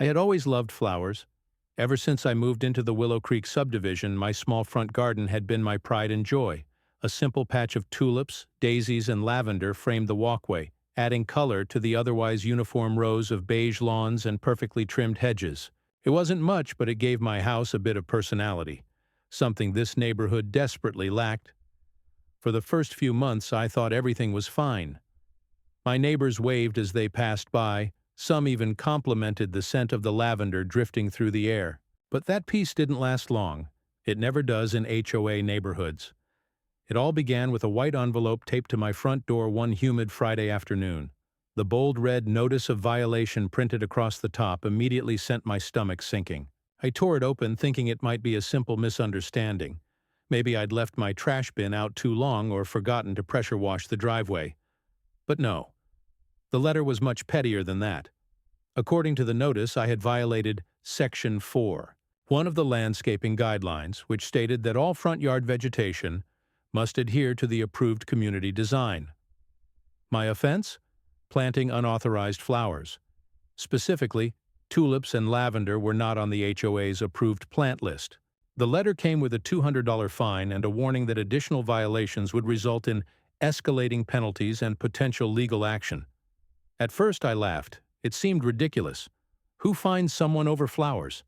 I had always loved flowers. Ever since I moved into the Willow Creek subdivision, my small front garden had been my pride and joy. A simple patch of tulips, daisies, and lavender framed the walkway, adding color to the otherwise uniform rows of beige lawns and perfectly trimmed hedges. It wasn't much, but it gave my house a bit of personality, something this neighborhood desperately lacked. For the first few months, I thought everything was fine. My neighbors waved as they passed by. Some even complimented the scent of the lavender drifting through the air. But that peace didn't last long. It never does in HOA neighborhoods. It all began with a white envelope taped to my front door one humid Friday afternoon. The bold red notice of violation printed across the top immediately sent my stomach sinking. I tore it open thinking it might be a simple misunderstanding. Maybe I'd left my trash bin out too long or forgotten to pressure wash the driveway. But no. The letter was much pettier than that. According to the notice, I had violated Section 4, one of the landscaping guidelines, which stated that all front yard vegetation must adhere to the approved community design. My offense? Planting unauthorized flowers. Specifically, tulips and lavender were not on the HOA's approved plant list. The letter came with a $200 fine and a warning that additional violations would result in escalating penalties and potential legal action. At first I laughed. It seemed ridiculous. Who fines someone over flowers?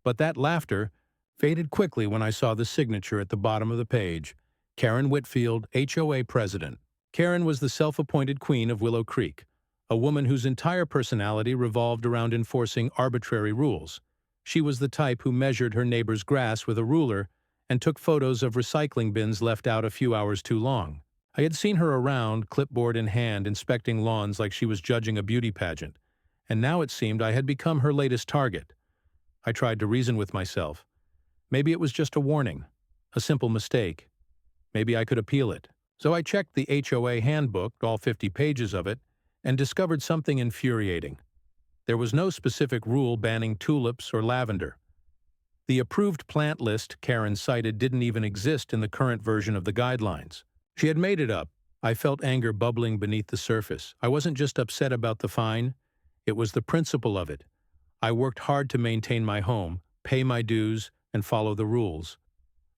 But that laughter faded quickly when I saw the signature at the bottom of the page. Karen Whitfield, HOA President. Karen was the self-appointed queen of Willow Creek, a woman whose entire personality revolved around enforcing arbitrary rules. She was the type who measured her neighbor's grass with a ruler and took photos of recycling bins left out a few hours too long. I had seen her around, clipboard in hand, inspecting lawns like she was judging a beauty pageant, and now it seemed I had become her latest target. I tried to reason with myself. Maybe it was just a warning, a simple mistake. Maybe I could appeal it. So I checked the HOA handbook, all 50 pages of it, and discovered something infuriating. There was no specific rule banning tulips or lavender. The approved plant list Karen cited didn't even exist in the current version of the guidelines. She had made it up. I felt anger bubbling beneath the surface. I wasn't just upset about the fine. It was the principle of it. I worked hard to maintain my home, pay my dues, and follow the rules.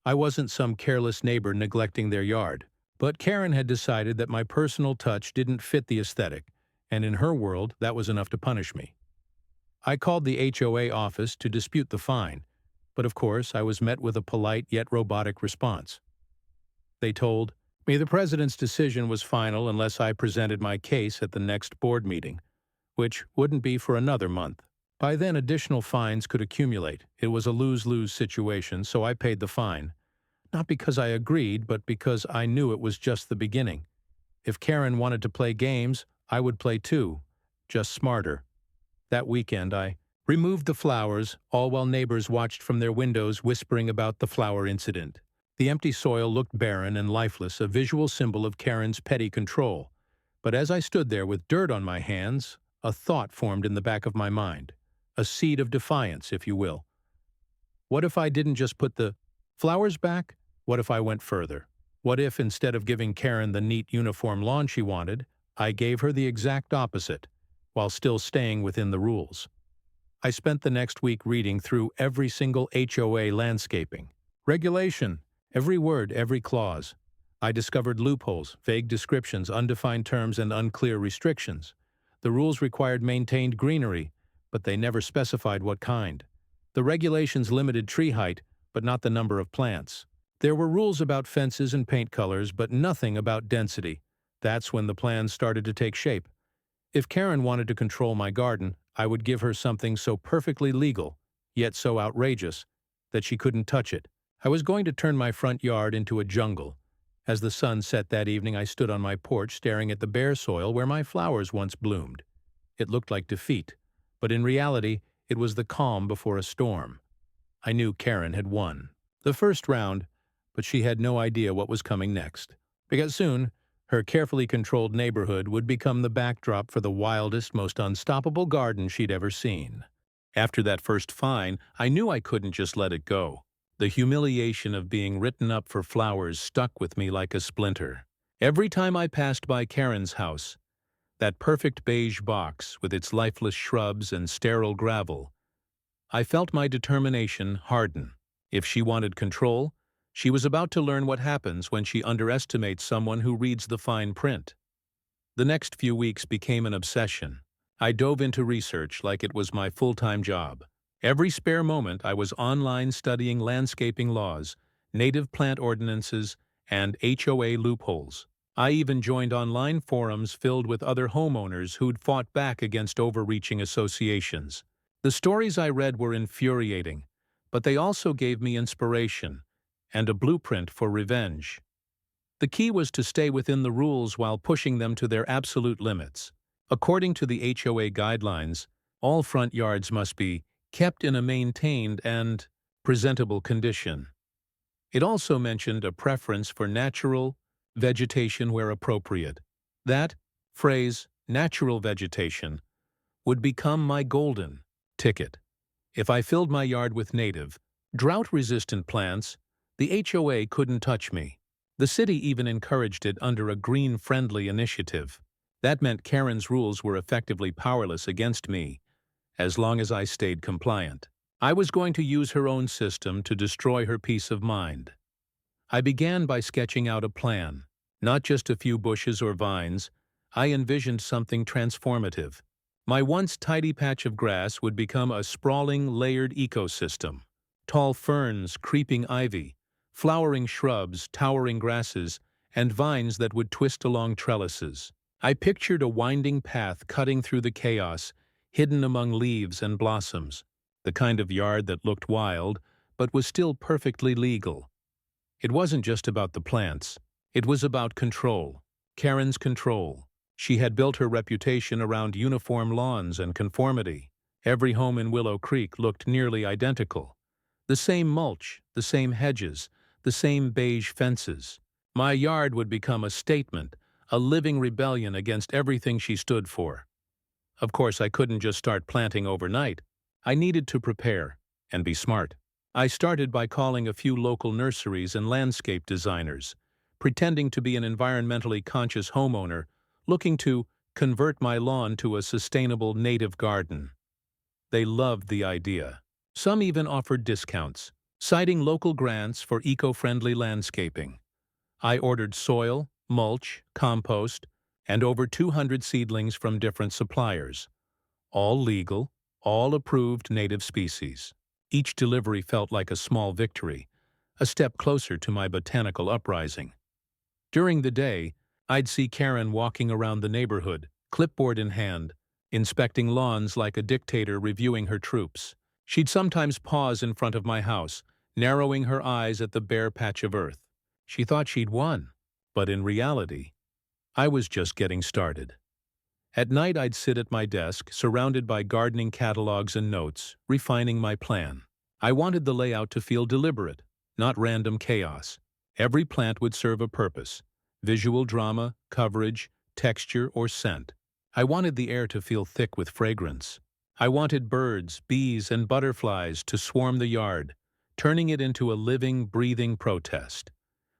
I wasn't some careless neighbor neglecting their yard. But Karen had decided that my personal touch didn't fit the aesthetic, and in her world, that was enough to punish me. I called the HOA office to dispute the fine, but of course I was met with a polite yet robotic response. They told me the president's decision was final unless I presented my case at the next board meeting, which wouldn't be for another month. By then, additional fines could accumulate. It was a lose-lose situation, so I paid the fine. Not because I agreed, but because I knew it was just the beginning. If Karen wanted to play games, I would play too, just smarter. That weekend, I removed the flowers, all while neighbors watched from their windows whispering about the flower incident. The empty soil looked barren and lifeless, a visual symbol of Karen's petty control. But as I stood there with dirt on my hands, a thought formed in the back of my mind. A seed of defiance, if you will. What if I didn't just put the flowers back? What if I went further? What if, instead of giving Karen the neat uniform lawn she wanted, I gave her the exact opposite, while still staying within the rules? I spent the next week reading through every single HOA landscaping regulation, every word, every clause. I discovered loopholes, vague descriptions, undefined terms, and unclear restrictions. The rules required maintained greenery, but they never specified what kind. The regulations limited tree height, but not the number of plants. There were rules about fences and paint colors, but nothing about density. That's when the plans started to take shape. If Karen wanted to control my garden, I would give her something so perfectly legal, yet so outrageous, that she couldn't touch it. I was going to turn my front yard into a jungle. As the sun set that evening, I stood on my porch staring at the bare soil where my flowers once bloomed. It looked like defeat, but in reality, it was the calm before a storm. I knew Karen had won the first round, but she had no idea what was coming next. Because soon, her carefully controlled neighborhood would become the backdrop for the wildest, most unstoppable garden she'd ever seen. After that first fine, I knew I couldn't just let it go. The humiliation of being written up for flowers stuck with me like a splinter. Every time I passed by Karen's house, that perfect beige box with its lifeless shrubs and sterile gravel, I felt my determination harden. If she wanted control, she was about to learn what happens when she underestimates someone who reads the fine print. The next few weeks became an obsession. I dove into research like it was my full-time job. Every spare moment I was online studying landscaping laws, native plant ordinances, and HOA loopholes. I even joined online forums filled with other homeowners who'd fought back against overreaching associations. The stories I read were infuriating, but they also gave me inspiration and a blueprint for revenge. The key was to stay within the rules while pushing them to their absolute limits. According to the HOA guidelines, all front yards must be kept in a maintained and presentable condition. It also mentioned a preference for natural vegetation where appropriate. That phrase, natural vegetation, would become my golden ticket. If I filled my yard with native, drought-resistant plants, the HOA couldn't touch me. The city even encouraged it under a green-friendly initiative. That meant Karen's rules were effectively powerless against me, as long as I stayed compliant. I was going to use her own system to destroy her peace of mind. I began by sketching out a plan. Not just a few bushes or vines, I envisioned something transformative. My once tidy patch of grass would become a sprawling, layered ecosystem. Tall ferns, creeping ivy, flowering shrubs, towering grasses, and vines that would twist along trellises. I pictured a winding path cutting through the chaos, hidden among leaves and blossoms, the kind of yard that looked wild, but was still perfectly legal. It wasn't just about the plants. It was about control. Karen's control. She had built her reputation around uniform lawns and conformity. Every home in Willow Creek looked nearly identical. The same mulch, the same hedges, the same beige fences. My yard would become a statement, a living rebellion against everything she stood for. Of course, I couldn't just start planting overnight. I needed to prepare and be smart. I started by calling a few local nurseries and landscape designers, pretending to be an environmentally conscious homeowner looking to convert my lawn to a sustainable native garden. They loved the idea. Some even offered discounts, citing local grants for eco-friendly landscaping. I ordered soil, mulch, compost, and over 200 seedlings from different suppliers. All legal, all approved native species. Each delivery felt like a small victory, a step closer to my botanical uprising. During the day, I'd see Karen walking around the neighborhood, clipboard in hand, inspecting lawns like a dictator reviewing her troops. She'd sometimes pause in front of my house, narrowing her eyes at the bare patch of earth. She thought she'd won, but in reality, I was just getting started. At night, I'd sit at my desk, surrounded by gardening catalogs and notes, refining my plan. I wanted the layout to feel deliberate, not random chaos. Every plant would serve a purpose: visual drama, coverage, texture, or scent. I wanted the air to feel thick with fragrance. I wanted birds, bees, and butterflies to swarm the yard, turning it into a living, breathing protest.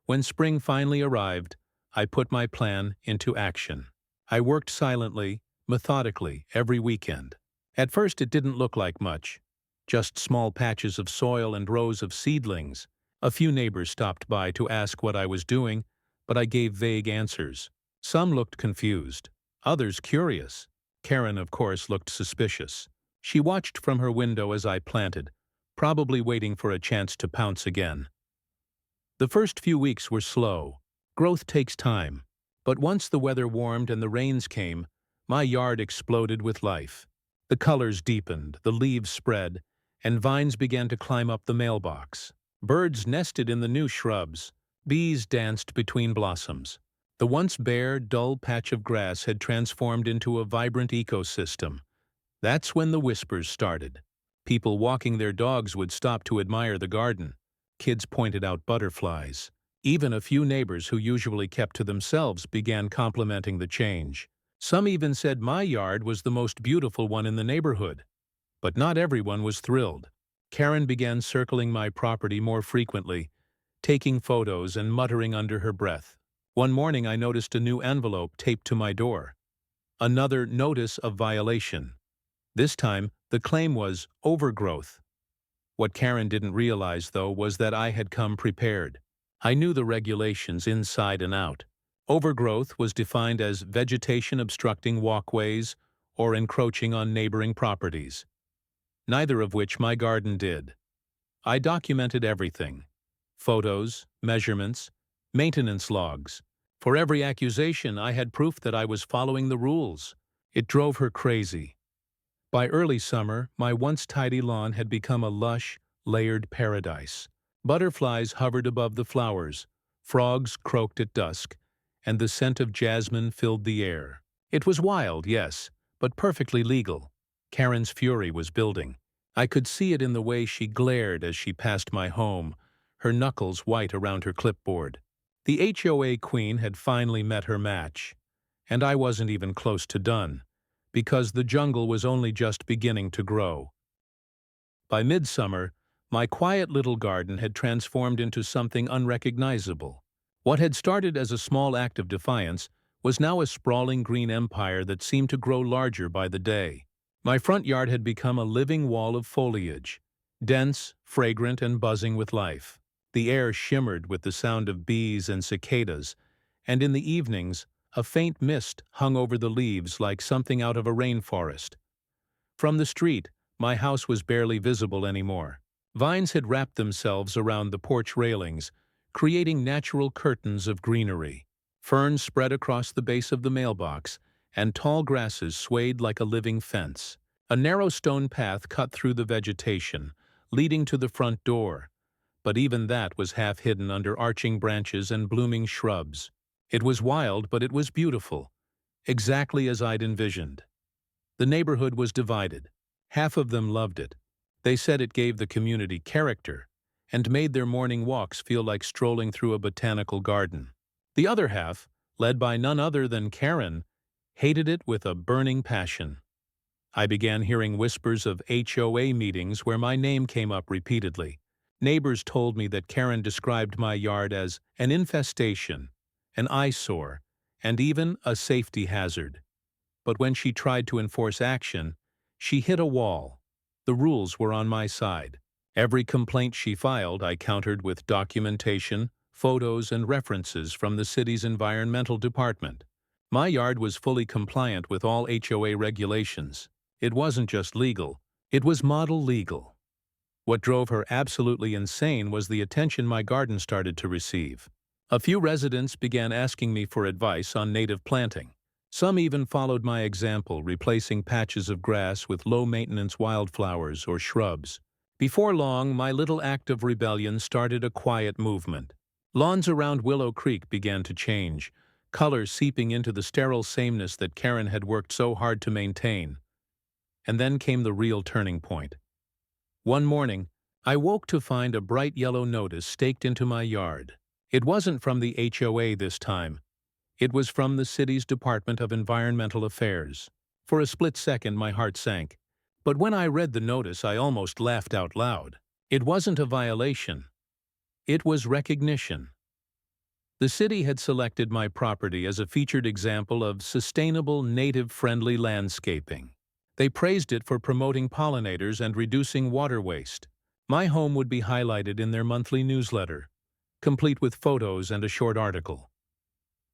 When spring finally arrived, I put my plan into action. I worked silently, methodically, every weekend. At first it didn't look like much. Just small patches of soil and rows of seedlings. A few neighbors stopped by to ask what I was doing, but I gave vague answers. Some looked confused, others curious. Karen, of course, looked suspicious. She watched from her window as I planted, probably waiting for a chance to pounce again. The first few weeks were slow. Growth takes time. But once the weather warmed and the rains came, my yard exploded with life. The colors deepened, the leaves spread, and vines began to climb up the mailbox. Birds nested in the new shrubs. Bees danced between blossoms. The once bare, dull patch of grass had transformed into a vibrant ecosystem. That's when the whispers started. People walking their dogs would stop to admire the garden. Kids pointed out butterflies. Even a few neighbors who usually kept to themselves began complimenting the change. Some even said my yard was the most beautiful one in the neighborhood. But not everyone was thrilled. Karen began circling my property more frequently, taking photos and muttering under her breath. One morning I noticed a new envelope taped to my door. Another notice of violation. This time, the claim was overgrowth. What Karen didn't realize, though, was that I had come prepared. I knew the regulations inside and out. Overgrowth was defined as vegetation obstructing walkways or encroaching on neighboring properties, neither of which my garden did. I documented everything: photos, measurements, maintenance logs. For every accusation, I had proof that I was following the rules. It drove her crazy. By early summer, my once tidy lawn had become a lush, layered paradise. Butterflies hovered above the flowers, frogs croaked at dusk, and the scent of jasmine filled the air. It was wild, yes, but perfectly legal. Karen's fury was building. I could see it in the way she glared as she passed my home, her knuckles white around her clipboard. The HOA queen had finally met her match, and I wasn't even close to done, because the jungle was only just beginning to grow. By midsummer, my quiet little garden had transformed into something unrecognizable. What had started as a small act of defiance was now a sprawling green empire that seemed to grow larger by the day. My front yard had become a living wall of foliage, dense, fragrant, and buzzing with life. The air shimmered with the sound of bees and cicadas, and in the evenings, a faint mist hung over the leaves like something out of a rainforest. From the street, my house was barely visible anymore. Vines had wrapped themselves around the porch railings, creating natural curtains of greenery. Ferns spread across the base of the mailbox, and tall grasses swayed like a living fence. A narrow stone path cut through the vegetation, leading to the front door, but even that was half hidden under arching branches and blooming shrubs. It was wild, but it was beautiful, exactly as I'd envisioned. The neighborhood was divided. Half of them loved it. They said it gave the community character and made their morning walks feel like strolling through a botanical garden. The other half, led by none other than Karen, hated it with a burning passion. I began hearing whispers of HOA meetings where my name came up repeatedly. Neighbors told me that Karen described my yard as an infestation, an eyesore, and even a safety hazard. But when she tried to enforce action, she hit a wall. The rules were on my side. Every complaint she filed, I countered with documentation, photos, and references from the city's environmental department. My yard was fully compliant with all HOA regulations. It wasn't just legal, it was model legal. What drove her absolutely insane was the attention my garden started to receive. A few residents began asking me for advice on native planting. Some even followed my example, replacing patches of grass with low-maintenance wildflowers or shrubs. Before long, my little act of rebellion started a quiet movement. Lawns around Willow Creek began to change, color seeping into the sterile sameness that Karen had worked so hard to maintain. And then came the real turning point. One morning, I woke to find a bright yellow notice staked into my yard. It wasn't from the HOA this time. It was from the city's Department of Environmental Affairs. For a split second, my heart sank. But when I read the notice, I almost laughed out loud. It wasn't a violation. It was recognition. The city had selected my property as a featured example of sustainable, native-friendly landscaping. They praised it for promoting pollinators and reducing water waste. My home would be highlighted in their monthly newsletter, complete with photos and a short article.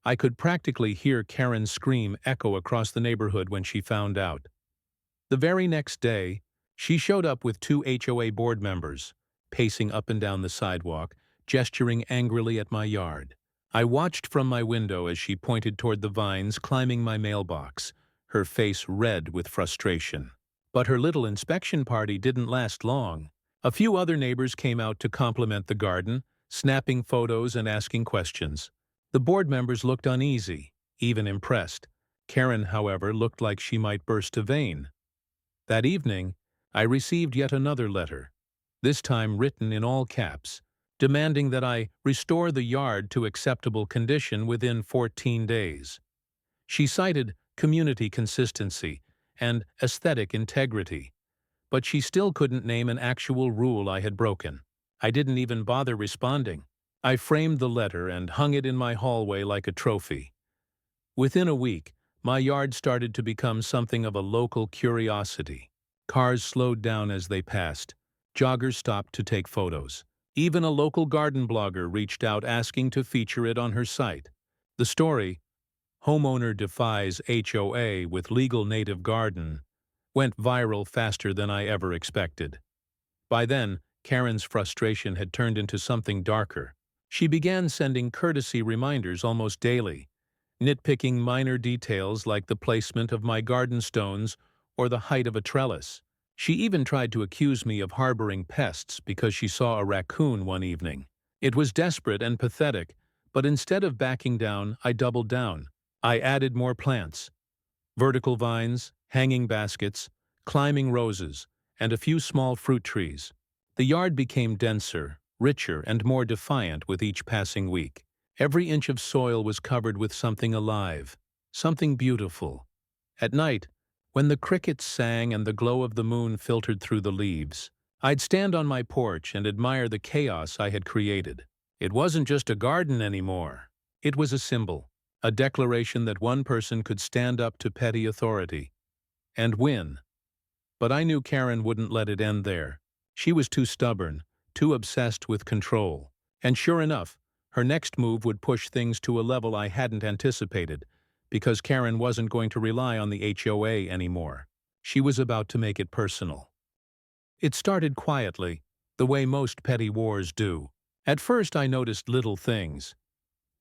I could practically hear Karen's scream echo across the neighborhood when she found out. The very next day, she showed up with 2 HOA board members, pacing up and down the sidewalk, gesturing angrily at my yard. I watched from my window as she pointed toward the vines climbing my mailbox, her face red with frustration. But her little inspection party didn't last long. A few other neighbors came out to compliment the garden, snapping photos and asking questions. The board members looked uneasy, even impressed. Karen, however, looked like she might burst a vein. That evening, I received yet another letter, this time written in all caps, demanding that I restore the yard to acceptable condition within 14 days. She cited community consistency and aesthetic integrity, but she still couldn't name an actual rule I had broken. I didn't even bother responding. I framed the letter and hung it in my hallway like a trophy. Within a week, my yard started to become something of a local curiosity. Cars slowed down as they passed, Joggers stopped to take photos. Even a local garden blogger reached out asking to feature it on her site. The story, "Homeowner Defies HOA with Legal Native Garden," went viral faster than I ever expected. By then, Karen's frustration had turned into something darker. She began sending courtesy reminders almost daily, nitpicking minor details like the placement of my garden stones or the height of a trellis. She even tried to accuse me of harboring pests because she saw a raccoon one evening. It was desperate and pathetic, but instead of backing down, I doubled down. I added more plants: vertical vines, hanging baskets, climbing roses, and a few small fruit trees. The yard became denser, richer, and more defiant with each passing week. Every inch of soil was covered with something alive, something beautiful. At night, when the crickets sang and the glow of the moon filtered through the leaves, I'd stand on my porch and admire the chaos I had created. It wasn't just a garden anymore. It was a symbol, a declaration that one person could stand up to petty authority and win. But I knew Karen wouldn't let it end there. She was too stubborn, too obsessed with control. And sure enough, her next move would push things to a level I hadn't anticipated, because Karen wasn't going to rely on the HOA anymore. She was about to make it personal. It started quietly, the way most petty wars do. At first I noticed little things.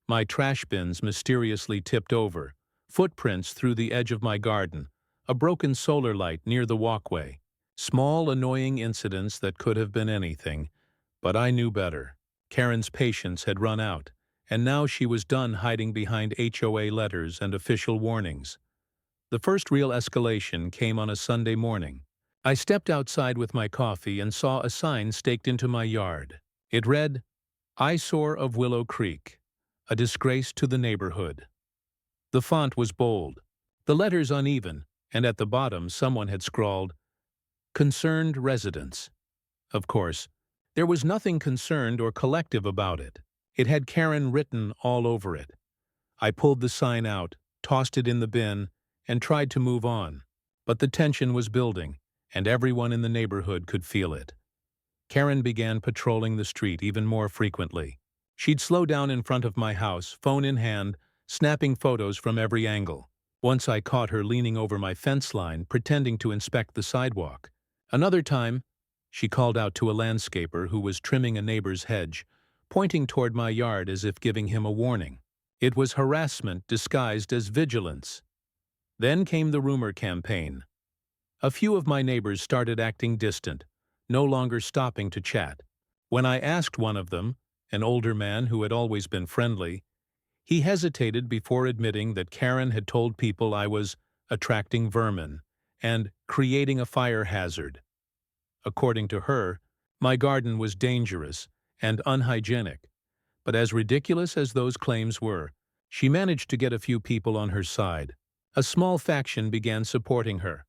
My trash bins mysteriously tipped over, footprints through the edge of my garden, a broken solar light near the walkway. Small, annoying incidents that could have been anything, but I knew better. Karen's patience had run out, and now she was done hiding behind HOA letters and official warnings. The first real escalation came on a Sunday morning. I stepped outside with my coffee and saw a sign staked into my yard. It read, "Eyesore of Willow Creek, a disgrace to the neighborhood." The font was bold, the letters uneven, and at the bottom someone had scrawled, "Concerned residents." Of course, there was nothing concerned or collective about it. It had Karen written all over it. I pulled the sign out, tossed it in the bin, and tried to move on. But the tension was building, and everyone in the neighborhood could feel it. Karen began patrolling the street even more frequently. She'd slow down in front of my house, phone in hand, snapping photos from every angle. Once I caught her leaning over my fence line, pretending to inspect the sidewalk. Another time, she called out to a landscaper who was trimming a neighbor's hedge, pointing toward my yard as if giving him a warning. It was harassment disguised as vigilance. Then came the rumor campaign. A few of my neighbors started acting distant, no longer stopping to chat. When I asked one of them, an older man who had always been friendly, he hesitated before admitting that Karen had told people I was attracting vermin and creating a fire hazard. According to her, my garden was dangerous and unhygienic. But as ridiculous as those claims were, she managed to get a few people on her side. A small faction began supporting her,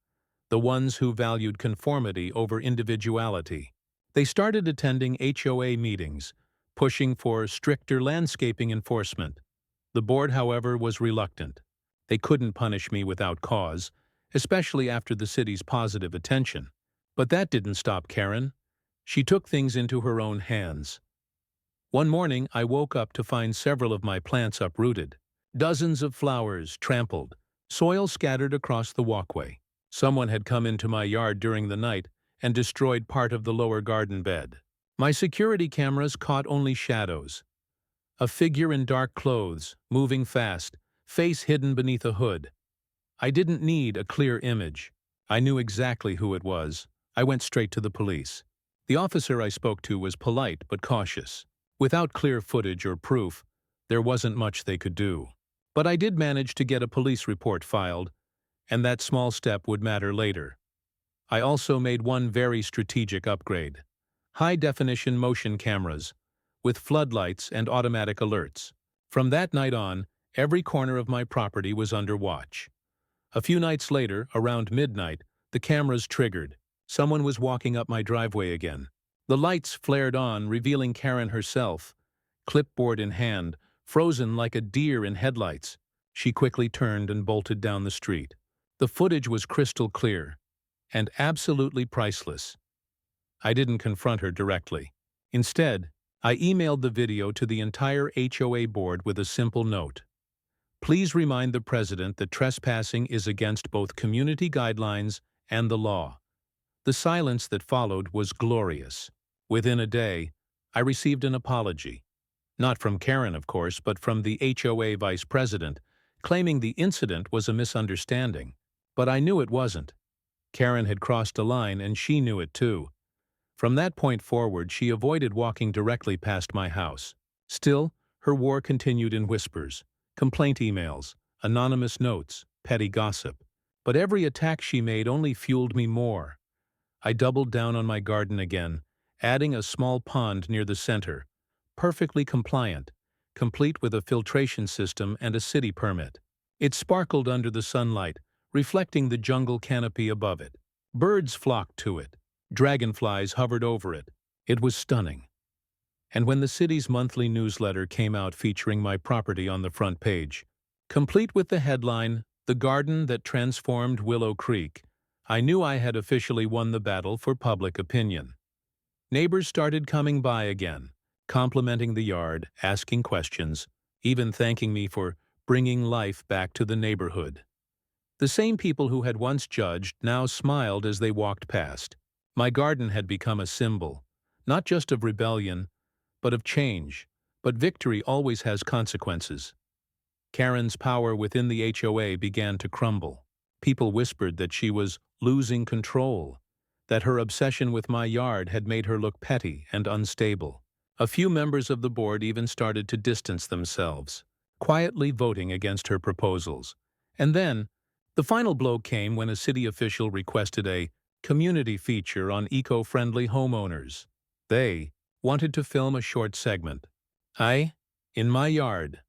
the ones who valued conformity over individuality. They started attending HOA meetings, pushing for stricter landscaping enforcement. The board, however, was reluctant. They couldn't punish me without cause, especially after the city's positive attention. But that didn't stop Karen. She took things into her own hands. One morning, I woke up to find several of my plants uprooted. Dozens of flowers trampled, soil scattered across the walkway. Someone had come into my yard during the night and destroyed part of the lower garden bed. My security cameras caught only shadows. A figure in dark clothes, moving fast, face hidden beneath a hood. I didn't need a clear image. I knew exactly who it was. I went straight to the police. The officer I spoke to was polite but cautious. Without clear footage or proof, there wasn't much they could do. But I did manage to get a police report filed, and that small step would matter later. I also made one very strategic upgrade: high-definition motion cameras, with floodlights and automatic alerts. From that night on, every corner of my property was under watch. A few nights later, around midnight, the cameras triggered. Someone was walking up my driveway again. The lights flared on, revealing Karen herself, clipboard in hand, frozen like a deer in headlights. She quickly turned and bolted down the street. The footage was crystal clear and absolutely priceless. I didn't confront her directly. Instead, I emailed the video to the entire HOA board with a simple note. Please remind the president that trespassing is against both community guidelines and the law. The silence that followed was glorious. Within a day, I received an apology. Not from Karen, of course, but from the HOA vice president, claiming the incident was a misunderstanding. But I knew it wasn't. Karen had crossed a line and she knew it too. From that point forward, she avoided walking directly past my house. Still, her war continued in whispers, complaint emails, anonymous notes, petty gossip. But every attack she made only fueled me more. I doubled down on my garden again, adding a small pond near the center, perfectly compliant, complete with a filtration system and a city permit. It sparkled under the sunlight, reflecting the jungle canopy above it. Birds flocked to it. Dragonflies hovered over it. It was stunning. And when the city's monthly newsletter came out featuring my property on the front page, complete with the headline, "The Garden That Transformed Willow Creek," I knew I had officially won the battle for public opinion. Neighbors started coming by again, complimenting the yard, asking questions, even thanking me for bringing life back to the neighborhood. The same people who had once judged now smiled as they walked past. My garden had become a symbol, not just of rebellion, but of change. But victory always has consequences. Karen's power within the HOA began to crumble. People whispered that she was losing control, that her obsession with my yard had made her look petty and unstable. A few members of the board even started to distance themselves, quietly voting against her proposals. And then, the final blow came when a city official requested a community feature on eco-friendly homeowners. They wanted to film a short segment. In my yard.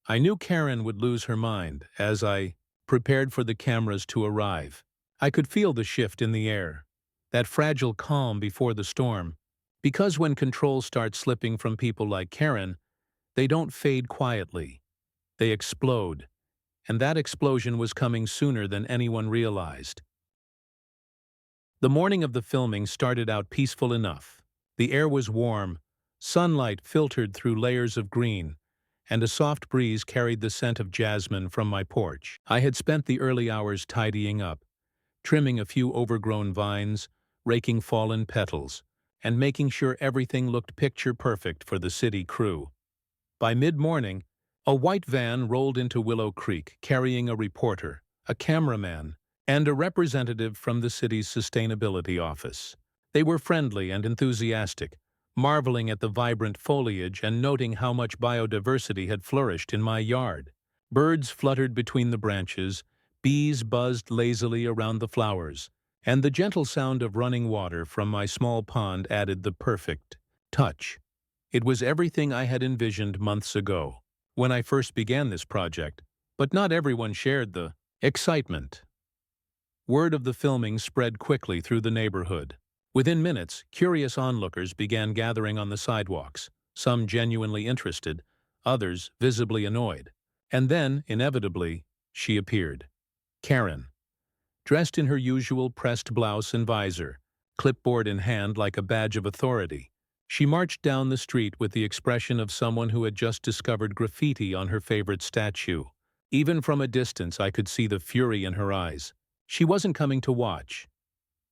I knew Karen would lose her mind as I prepared for the cameras to arrive. I could feel the shift in the air, that fragile calm before the storm. Because when control starts slipping from people like Karen, they don't fade quietly. They explode. And that explosion was coming sooner than anyone realized. The morning of the filming started out peaceful enough. The air was warm, sunlight filtered through layers of green, and a soft breeze carried the scent of jasmine from my porch. I had spent the early hours tidying up, trimming a few overgrown vines, raking fallen petals, and making sure everything looked picture-perfect for the city crew. By mid-morning, a white van rolled into Willow Creek carrying a reporter, a cameraman, and a representative from the city's sustainability office. They were friendly and enthusiastic, marveling at the vibrant foliage and noting how much biodiversity had flourished in my yard. Birds fluttered between the branches, bees buzzed lazily around the flowers, and the gentle sound of running water from my small pond added the perfect touch. It was everything I had envisioned months ago, when I first began this project, but not everyone shared the excitement. Word of the filming spread quickly through the neighborhood. Within minutes, curious onlookers began gathering on the sidewalks, some genuinely interested, others visibly annoyed. And then, inevitably, she appeared. Karen. Dressed in her usual pressed blouse and visor, clipboard in hand like a badge of authority, she marched down the street with the expression of someone who had just discovered graffiti on her favorite statue. Even from a distance, I could see the fury in her eyes. She wasn't coming to watch.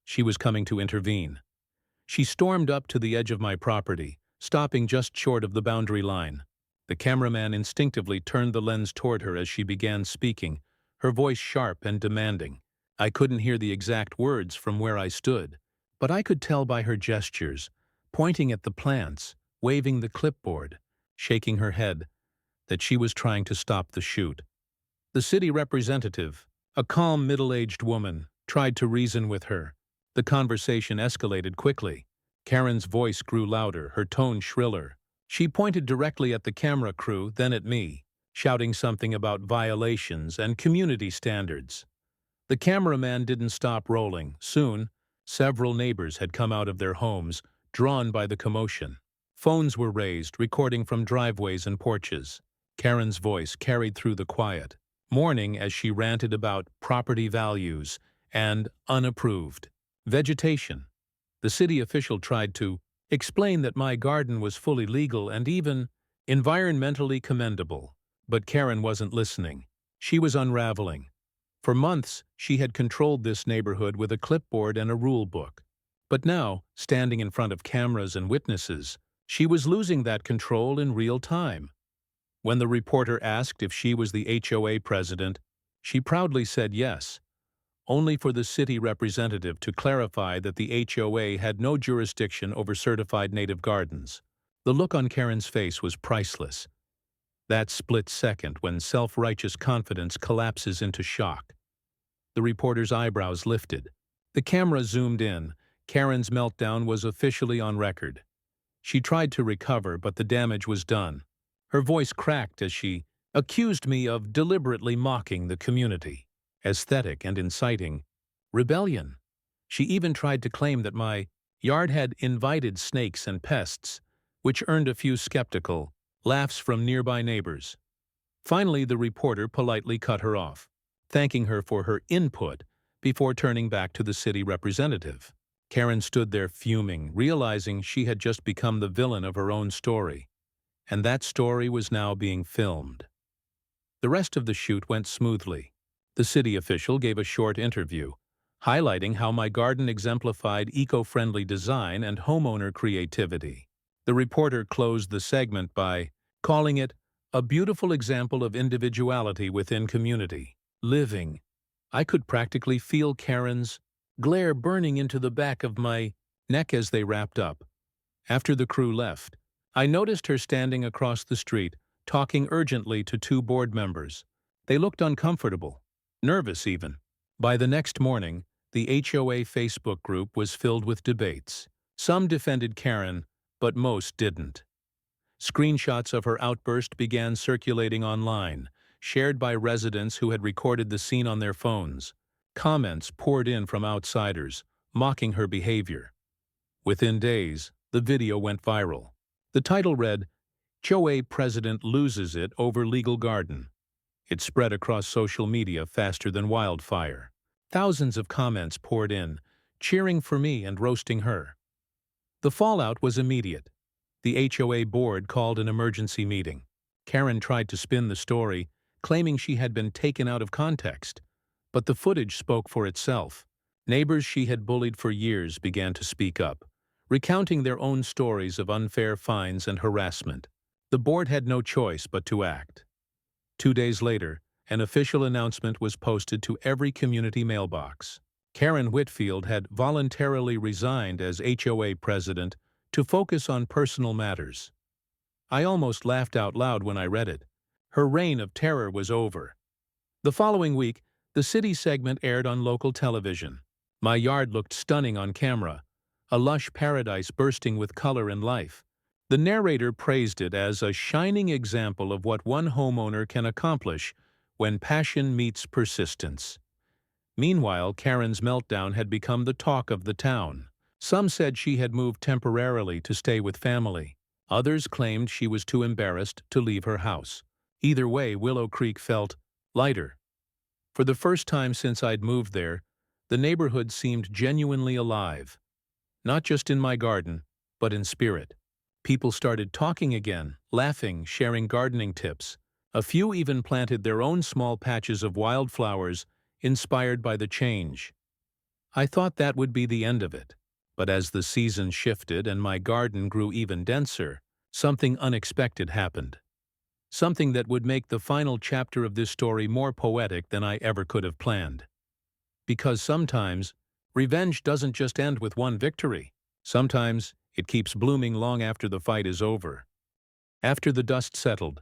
She was coming to intervene. She stormed up to the edge of my property, stopping just short of the boundary line. The cameraman instinctively turned the lens toward her as she began speaking, her voice sharp and demanding. I couldn't hear the exact words from where I stood, but I could tell by her gestures, pointing at the plants, waving the clipboard, shaking her head, that she was trying to stop the shoot. The city representative, a calm middle-aged woman, tried to reason with her. The conversation escalated quickly. Karen's voice grew louder, her tone shriller. She pointed directly at the camera crew, then at me, shouting something about violations and community standards. The cameraman didn't stop rolling. Soon, several neighbors had come out of their homes, drawn by the commotion. Phones were raised, recording from driveways and porches. Karen's voice carried through the quiet, mourning as she ranted about property values and unapproved vegetation. The city official tried to explain that my garden was fully legal and even environmentally commendable. But Karen wasn't listening. She was unraveling. For months, she had controlled this neighborhood with a clipboard and a rule book. But now, standing in front of cameras and witnesses, she was losing that control in real time. When the reporter asked if she was the HOA president, she proudly said yes, only for the city representative to clarify that the HOA had no jurisdiction over certified native gardens. The look on Karen's face was priceless. That split second when self-righteous confidence collapses into shock. The reporter's eyebrows lifted. The camera zoomed in. Karen's meltdown was officially on record. She tried to recover, but the damage was done. Her voice cracked as she accused me of deliberately mocking the community, aesthetic and inciting rebellion. She even tried to claim that my yard had invited snakes and pests, which earned a few skeptical laughs from nearby neighbors. Finally, the reporter politely cut her off, thanking her for her input before turning back to the city representative. Karen stood there fuming, realizing she had just become the villain of her own story, and that story was now being filmed. The rest of the shoot went smoothly. The city official gave a short interview, highlighting how my garden exemplified eco-friendly design and homeowner creativity. The reporter closed the segment by calling it a beautiful example of individuality within community living. I could practically feel Karen's glare burning into the back of my neck as they wrapped up. After the crew left, I noticed her standing across the street, talking urgently to two board members. They looked uncomfortable, nervous even. By the next morning, the HOA Facebook group was filled with debates. Some defended Karen, but most didn't. Screenshots of her outburst began circulating online, shared by residents who had recorded the scene on their phones. Comments poured in from outsiders, mocking her behavior. Within days, the video went viral. The title read, "HOA President Loses It Over Legal Garden." It spread across social media faster than wildfire. Thousands of comments poured in, cheering for me and roasting her. The fallout was immediate. The HOA board called an emergency meeting. Karen tried to spin the story, claiming she had been taken out of context. But the footage spoke for itself. Neighbors she had bullied for years began to speak up, recounting their own stories of unfair fines and harassment. The board had no choice but to act. 2 days later, an official announcement was posted to every community mailbox. Karen Whitfield had voluntarily resigned as HOA president to focus on personal matters. I almost laughed out loud when I read it. Her reign of terror was over. The following week, the city segment aired on local television. My yard looked stunning on camera, a lush paradise bursting with color and life. The narrator praised it as a shining example of what one homeowner can accomplish when passion meets persistence. Meanwhile, Karen's meltdown had become the talk of the town. Some said she had moved temporarily to stay with family. Others claimed she was too embarrassed to leave her house. Either way, Willow Creek felt lighter. For the first time since I'd moved there, the neighborhood seemed genuinely alive. Not just in my garden, but in spirit. People started talking again, laughing, sharing gardening tips. A few even planted their own small patches of wildflowers, inspired by the change. I thought that would be the end of it. But as the season shifted and my garden grew even denser, something unexpected happened. Something that would make the final chapter of this story more poetic than I ever could have planned. Because sometimes, revenge doesn't just end with one victory. Sometimes, it keeps blooming long after the fight is over. After the dust settled,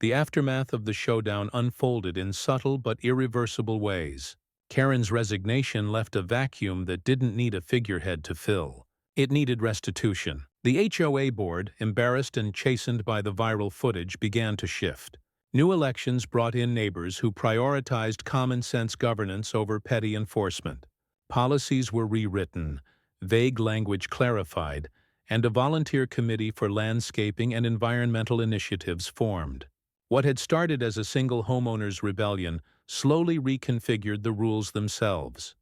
the aftermath of the showdown unfolded in subtle but irreversible ways. Karen's resignation left a vacuum that didn't need a figurehead to fill. It needed restitution. The HOA board, embarrassed and chastened by the viral footage, began to shift. New elections brought in neighbors who prioritized common-sense governance over petty enforcement. Policies were rewritten, vague language clarified, and a volunteer committee for landscaping and environmental initiatives formed. What had started as a single homeowner's rebellion slowly reconfigured the rules themselves.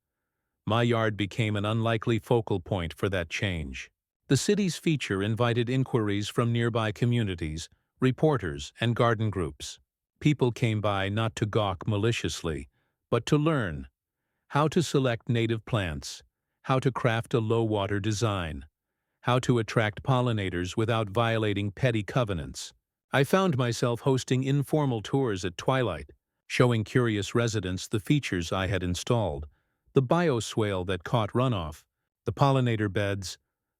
My yard became an unlikely focal point for that change. The city's feature invited inquiries from nearby communities, reporters, and garden groups. People came by not to gawk maliciously, but to learn how to select native plants, how to craft a low-water design, how to attract pollinators without violating petty covenants. I found myself hosting informal tours at twilight, showing curious residents the features I had installed: the bioswale that caught runoff, the pollinator beds,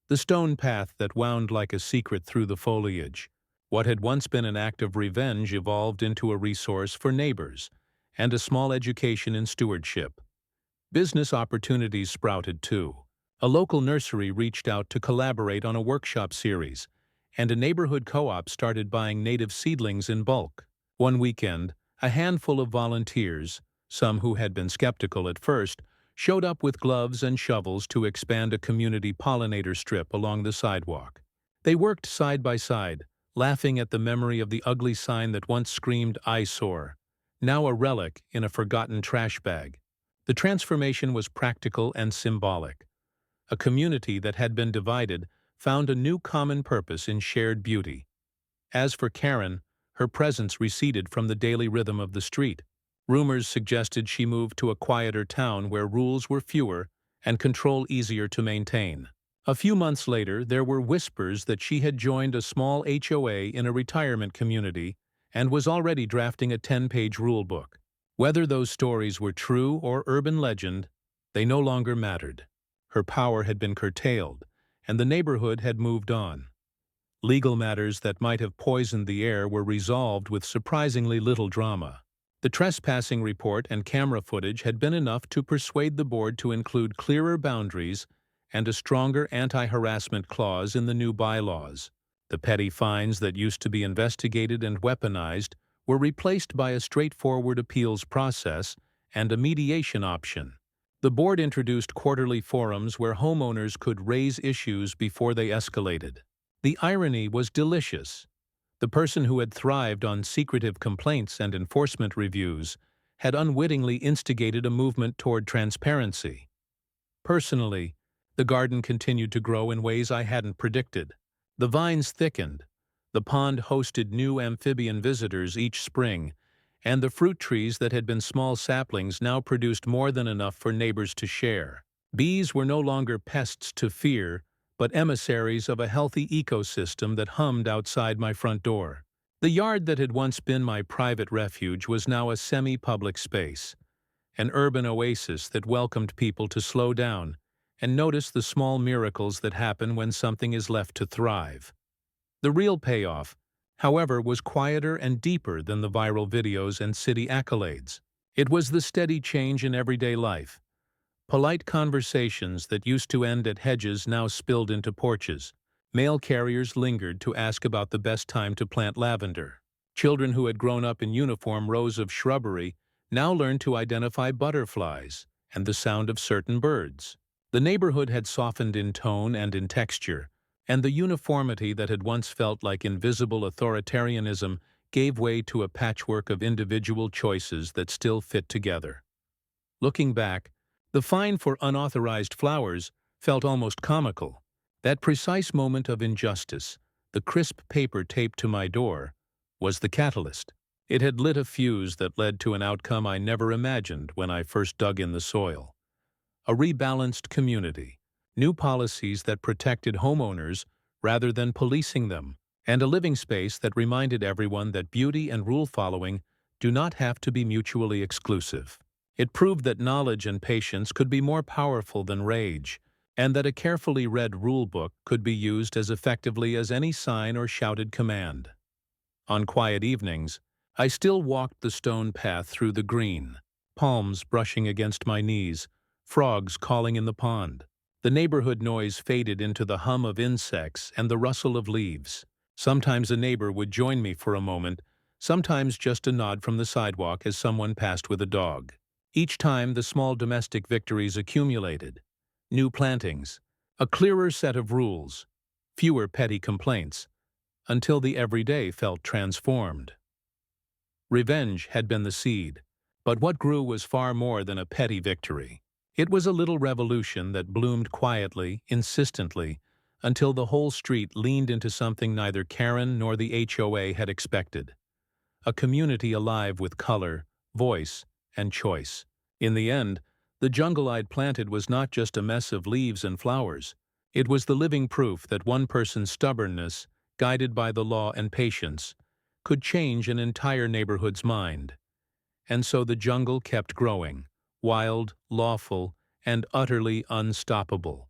the stone path that wound like a secret through the foliage. What had once been an act of revenge evolved into a resource for neighbors and a small education in stewardship. Business opportunities sprouted too. A local nursery reached out to collaborate on a workshop series, and a neighborhood co-op started buying native seedlings in bulk. One weekend, a handful of volunteers, some who had been skeptical at first, showed up with gloves and shovels to expand a community pollinator strip along the sidewalk. They worked side by side, laughing at the memory of the ugly sign that once screamed eyesore, now a relic in a forgotten trash bag. The transformation was practical and symbolic. A community that had been divided found a new common purpose in shared beauty. As for Karen, her presence receded from the daily rhythm of the street. Rumors suggested she moved to a quieter town where rules were fewer and control easier to maintain. A few months later, there were whispers that she had joined a small HOA in a retirement community and was already drafting a 10-page rulebook. Whether those stories were true or urban legend, they no longer mattered. Her power had been curtailed, and the neighborhood had moved on. Legal matters that might have poisoned the air were resolved with surprisingly little drama. The trespassing report and camera footage had been enough to persuade the board to include clearer boundaries and a stronger anti-harassment clause in the new bylaws. The petty fines that used to be investigated and weaponized were replaced by a straightforward appeals process and a mediation option. The board introduced quarterly forums where homeowners could raise issues before they escalated. The irony was delicious. The person who had thrived on secretive complaints and enforcement reviews had unwittingly instigated a movement toward transparency. Personally, the garden continued to grow in ways I hadn't predicted. The vines thickened, the pond hosted new amphibian visitors each spring, and the fruit trees that had been small saplings now produced more than enough for neighbors to share. Bees were no longer pests to fear, but emissaries of a healthy ecosystem that hummed outside my front door. The yard that had once been my private refuge was now a semi-public space, an urban oasis that welcomed people to slow down and notice the small miracles that happen when something is left to thrive. The real payoff, however, was quieter and deeper than the viral videos and city accolades. It was the steady change in everyday life. Polite conversations that used to end at hedges now spilled into porches. Mail carriers lingered to ask about the best time to plant lavender. Children who had grown up in uniform rows of shrubbery now learned to identify butterflies and the sound of certain birds. The neighborhood had softened in tone and in texture, and the uniformity that had once felt like invisible authoritarianism gave way to a patchwork of individual choices that still fit together. Looking back, the fine for unauthorized flowers felt almost comical. That precise moment of injustice, the crisp paper taped to my door, was the catalyst. It had lit a fuse that led to an outcome I never imagined when I first dug in the soil. A rebalanced community, new policies that protected homeowners rather than policing them, and a living space that reminded everyone that beauty and rule-following do not have to be mutually exclusive. It proved that knowledge and patience could be more powerful than rage, and that a carefully read rulebook could be used as effectively as any sign or shouted command. On quiet evenings, I still walked the stone path through the green, palms brushing against my knees, frogs calling in the pond. The neighborhood noise faded into the hum of insects and the rustle of leaves. Sometimes a neighbor would join me for a moment, sometimes just a nod from the sidewalk as someone passed with a dog. Each time the small domestic victories accumulated. New plantings, a clearer set of rules, fewer petty complaints, until the everyday felt transformed. Revenge had been the seed, but what grew was far more than a petty victory. It was a little revolution that bloomed quietly, insistently, until the whole street leaned into something neither Karen nor the HOA had expected. A community alive with color, voice, and choice. In the end, the jungle I'd planted was not just a mess of leaves and flowers. It was the living proof that one person's stubbornness, guided by the law and patience, could change an entire neighborhood's mind. And so the jungle kept growing, wild, lawful, and utterly unstoppable.